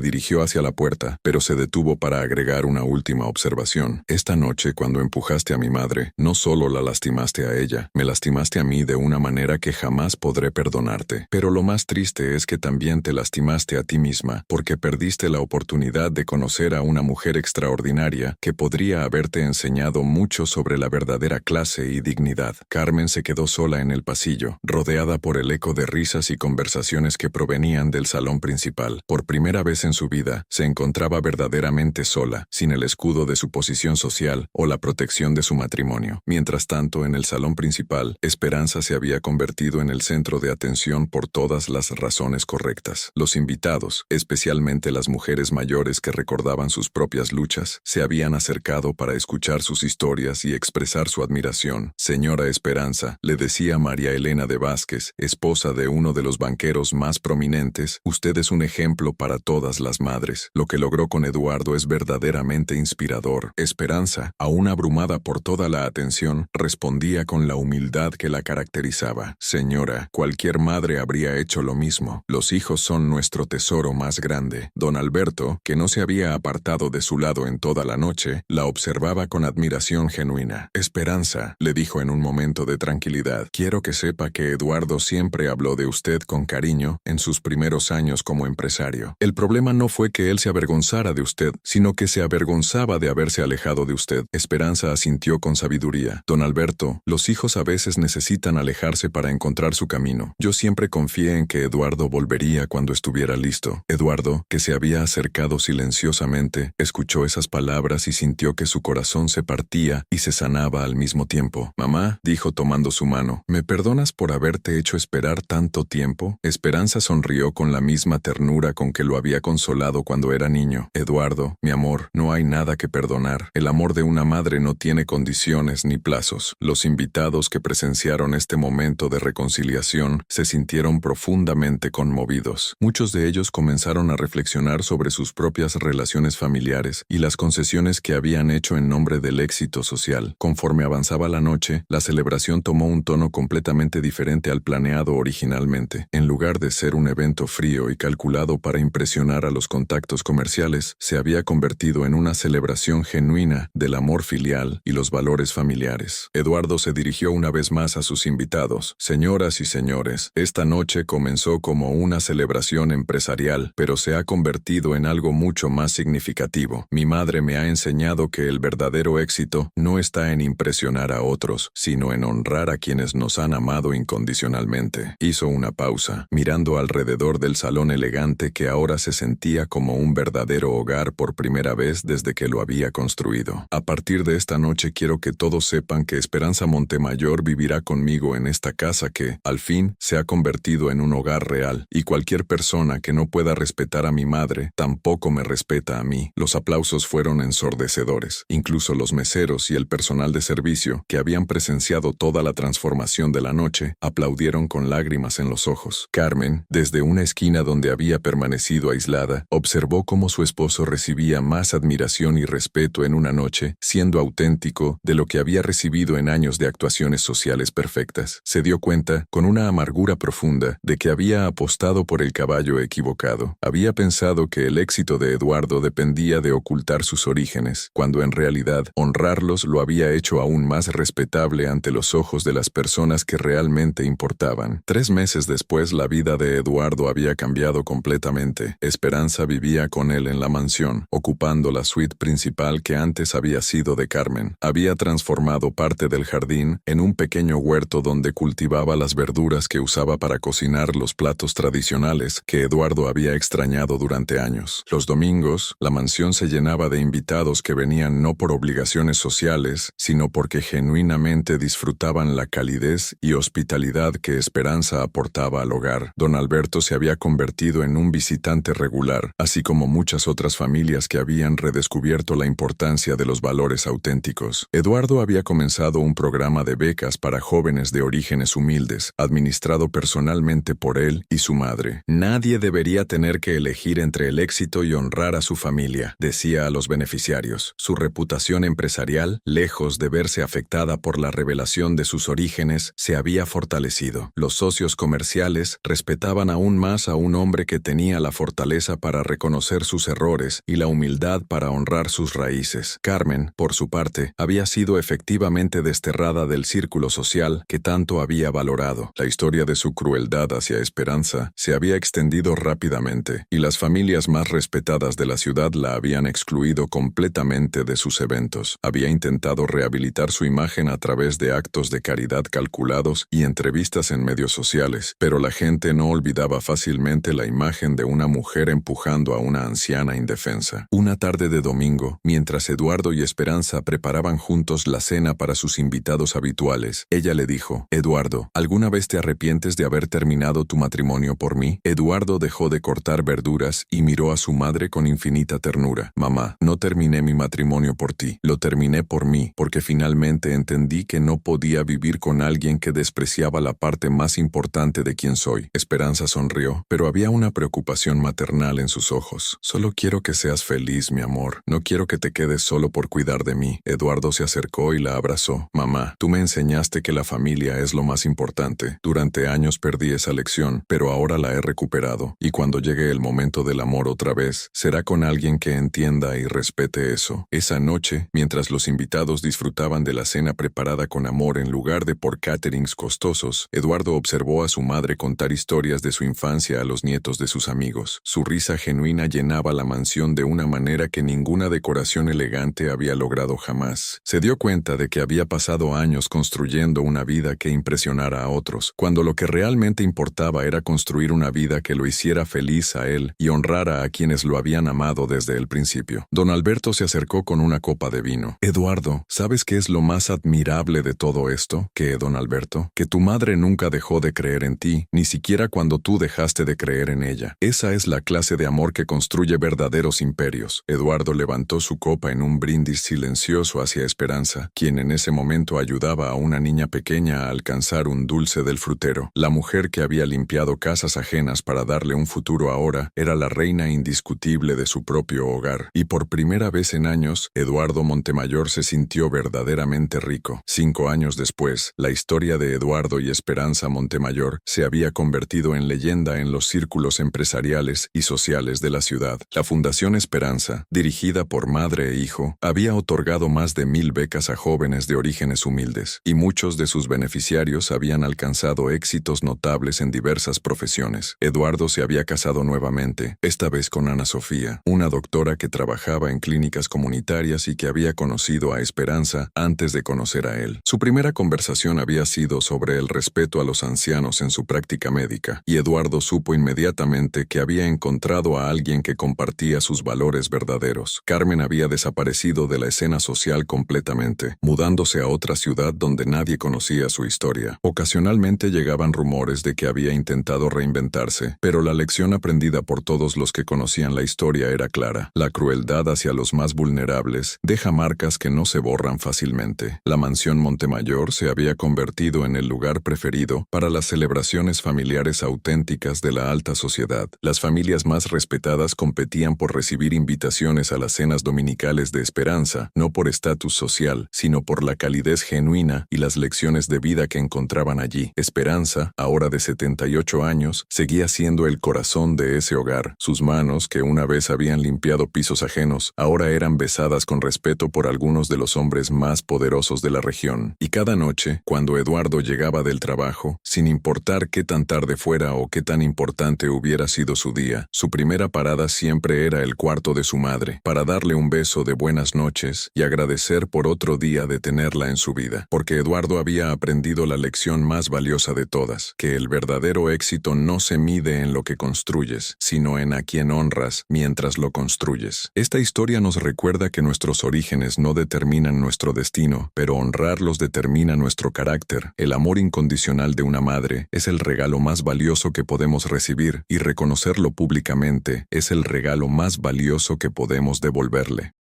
dirigió hacia la puerta, pero se detuvo para agregar una última observación. Esta noche, cuando empujaste a mi madre, no solo la lastimaste a ella, me lastimaste a mí de una manera que jamás podré perdonarte. Pero lo más triste es que también te lastimaste a ti misma, porque perdiste la oportunidad de conocer a una mujer extraordinaria que podría haberte enseñado mucho sobre la verdadera clase y dignidad. Carmen se quedó sola en el pasillo, rodeada por el eco de risas y conversaciones que provenían del salón principal. Por primera vez en su vida, se encontraba verdaderamente sola, sin el escudo de su posición social o la protección de su matrimonio. Mientras tanto, en el salón principal, Esperanza se había convertido en el centro de atención por todas las razones correctas. Los invitados, especialmente las mujeres mayores que recordaban sus propias luchas, se habían acercado para escuchar sus historias y expresar su admiración. Señora Esperanza, le decía María Elena de Vázquez, esposa de uno de los banqueros más prominentes, usted es un ejemplo para todas las madres. Lo que logró con Eduardo es verdaderamente inspirador. Esperanza, aún abrumada por toda la atención, respondía con la humildad que la caracterizaba. Señora, cualquier madre habría hecho lo mismo. Los hijos son nuestro tesoro más grande. Don Alberto, que no se había apartado de su lado en toda la noche, la observaba observaba con admiración genuina. Esperanza, le dijo en un momento de tranquilidad, quiero que sepa que Eduardo siempre habló de usted con cariño en sus primeros años como empresario. El problema no fue que él se avergonzara de usted, sino que se avergonzaba de haberse alejado de usted. Esperanza asintió con sabiduría. Don Alberto, los hijos a veces necesitan alejarse para encontrar su camino. Yo siempre confié en que Eduardo volvería cuando estuviera listo. Eduardo, que se había acercado silenciosamente, escuchó esas palabras y sintió que su corazón se partía y se sanaba al mismo tiempo. Mamá, dijo tomando su mano, ¿me perdonas por haberte hecho esperar tanto tiempo? Esperanza sonrió con la misma ternura con que lo había consolado cuando era niño. Eduardo, mi amor, no hay nada que perdonar. El amor de una madre no tiene condiciones ni plazos. Los invitados que presenciaron este momento de reconciliación se sintieron profundamente conmovidos. Muchos de ellos comenzaron a reflexionar sobre sus propias relaciones familiares y las concesiones que habían hecho en nombre del éxito social. Conforme avanzaba la noche, la celebración tomó un tono completamente diferente al planeado originalmente. En lugar de ser un evento frío y calculado para impresionar a los contactos comerciales, se había convertido en una celebración genuina del amor filial y los valores familiares. Eduardo se dirigió una vez más a sus invitados. Señoras y señores, esta noche comenzó como una celebración empresarial, pero se ha convertido en algo mucho más significativo. Mi madre me ha enseñado que el verdadero éxito no está en impresionar a otros, sino en honrar a quienes nos han amado incondicionalmente. Hizo una pausa, mirando alrededor del salón elegante que ahora se sentía como un verdadero hogar por primera vez desde que lo había construido. A partir de esta noche quiero que todos sepan que Esperanza Montemayor vivirá conmigo en esta casa que, al fin, se ha convertido en un hogar real, y cualquier persona que no pueda respetar a mi madre tampoco me respeta a mí. Los aplausos fueron ensordecedores. Incluso los meseros y el personal de servicio, que habían presenciado toda la transformación de la noche, aplaudieron con lágrimas en los ojos. Carmen, desde una esquina donde había permanecido aislada, observó cómo su esposo recibía más admiración y respeto en una noche, siendo auténtico, de lo que había recibido en años de actuaciones sociales perfectas. Se dio cuenta, con una amargura profunda, de que había apostado por el caballo equivocado. Había pensado que el éxito de Eduardo dependía de ocultar sus orígenes, cuando en realidad honrarlos lo había hecho aún más respetable ante los ojos de las personas que realmente importaban. 3 meses después, la vida de Eduardo había cambiado completamente. Esperanza vivía con él en la mansión, ocupando la suite principal que antes había sido de Carmen. Había transformado parte del jardín en un pequeño huerto donde cultivaba las verduras que usaba para cocinar los platos tradicionales que Eduardo había extrañado durante años. Los domingos, la mansión se llenaba de invitados que venían no por obligaciones sociales, sino porque genuinamente disfrutaban la calidez y hospitalidad que Esperanza aportaba al hogar. Don Alberto se había convertido en un visitante regular, así como muchas otras familias que habían redescubierto la importancia de los valores auténticos. Eduardo había comenzado un programa de becas para jóvenes de orígenes humildes, administrado personalmente por él y su madre. Nadie debería tener que elegir entre el éxito y honrar a su familia, decía a los beneficiarios. Su reputación empresarial, lejos de verse afectada por la revelación de sus orígenes, se había fortalecido. Los socios comerciales respetaban aún más a un hombre que tenía la fortaleza para reconocer sus errores y la humildad para honrar sus raíces. Carmen, por su parte, había sido efectivamente desterrada del círculo social que tanto había valorado. La historia de su crueldad hacia Esperanza se había extendido rápidamente, y las familias más respetadas de la ciudad la habían excluido completamente de sus eventos. Había intentado rehabilitar su imagen a través de actos de caridad calculados y entrevistas en medios sociales, pero la gente no olvidaba fácilmente la imagen de una mujer empujando a una anciana indefensa. Una tarde de domingo, mientras Eduardo y Esperanza preparaban juntos la cena para sus invitados habituales, ella le dijo: «Eduardo, ¿alguna vez te arrepientes de haber terminado tu matrimonio por mí?» Eduardo dejó de cortar verduras y miró a su madre con infinita ternura. «Mamá, no terminé mi matrimonio por ti, lo terminé por mí, porque finalmente entendí que no podía vivir con alguien que despreciaba la parte más importante de quien soy». Esperanza sonrió, pero había una preocupación maternal en sus ojos. «Solo quiero que seas feliz, mi amor. No quiero que te quedes solo por cuidar de mí». Eduardo se acercó y la abrazó. «Mamá, tú me enseñaste que la familia es lo más importante. Durante años perdí esa lección, pero ahora la he recuperado, y cuando llegue el momento del amor otra vez, será con alguien que entienda y respete eso». Esa noche noche, mientras los invitados disfrutaban de la cena preparada con amor en lugar de por caterings costosos, Eduardo observó a su madre contar historias de su infancia a los nietos de sus amigos. Su risa genuina llenaba la mansión de una manera que ninguna decoración elegante había logrado jamás. Se dio cuenta de que había pasado años construyendo una vida que impresionara a otros, cuando lo que realmente importaba era construir una vida que lo hiciera feliz a él y honrara a quienes lo habían amado desde el principio. Don Alberto se acercó con una copa de vino. Eduardo, ¿sabes qué es lo más admirable de todo esto? ¿Qué, don Alberto? Que tu madre nunca dejó de creer en ti, ni siquiera cuando tú dejaste de creer en ella. Esa es la clase de amor que construye verdaderos imperios. Eduardo levantó su copa en un brindis silencioso hacia Esperanza, quien en ese momento ayudaba a una niña pequeña a alcanzar un dulce del frutero. La mujer que había limpiado casas ajenas para darle un futuro ahora era la reina indiscutible de su propio hogar, y por primera vez en años, Eduardo Montemayor se sintió verdaderamente rico. 5 años después, la historia de Eduardo y Esperanza Montemayor se había convertido en leyenda en los círculos empresariales y sociales de la ciudad. La Fundación Esperanza, dirigida por madre e hijo, había otorgado más de 1000 becas a jóvenes de orígenes humildes, y muchos de sus beneficiarios habían alcanzado éxitos notables en diversas profesiones. Eduardo se había casado nuevamente, esta vez con Ana Sofía, una doctora que trabajaba en clínicas comunitarias y que había conocido a Esperanza antes de conocer a él. Su primera conversación había sido sobre el respeto a los ancianos en su práctica médica, y Eduardo supo inmediatamente que había encontrado a alguien que compartía sus valores verdaderos. Carmen había desaparecido de la escena social completamente, mudándose a otra ciudad donde nadie conocía su historia. Ocasionalmente llegaban rumores de que había intentado reinventarse, pero la lección aprendida por todos los que conocían la historia era clara. La crueldad hacia los más vulnerables deja marcas que no se borran fácilmente. La mansión Montemayor se había convertido en el lugar preferido para las celebraciones familiares auténticas de la alta sociedad. Las familias más respetadas competían por recibir invitaciones a las cenas dominicales de Esperanza, no por estatus social, sino por la calidez genuina y las lecciones de vida que encontraban allí. Esperanza, ahora de 78 años, seguía siendo el corazón de ese hogar. Sus manos, que una vez habían limpiado pisos ajenos, ahora eran besadas con respeto por algunos de los hombres más poderosos de la región. Y cada noche, cuando Eduardo llegaba del trabajo, sin importar qué tan tarde fuera o qué tan importante hubiera sido su día, su primera parada siempre era el cuarto de su madre, para darle un beso de buenas noches y agradecer por otro día de tenerla en su vida. Porque Eduardo había aprendido la lección más valiosa de todas, que el verdadero éxito no se mide en lo que construyes, sino en a quien honras mientras lo construyes. Esta historia nos recuerda que nuestros orígenes no determinan nuestro destino, pero honrarlos determina nuestro carácter. El amor incondicional de una madre es el regalo más valioso que podemos recibir, y reconocerlo públicamente es el regalo más valioso que podemos devolverle.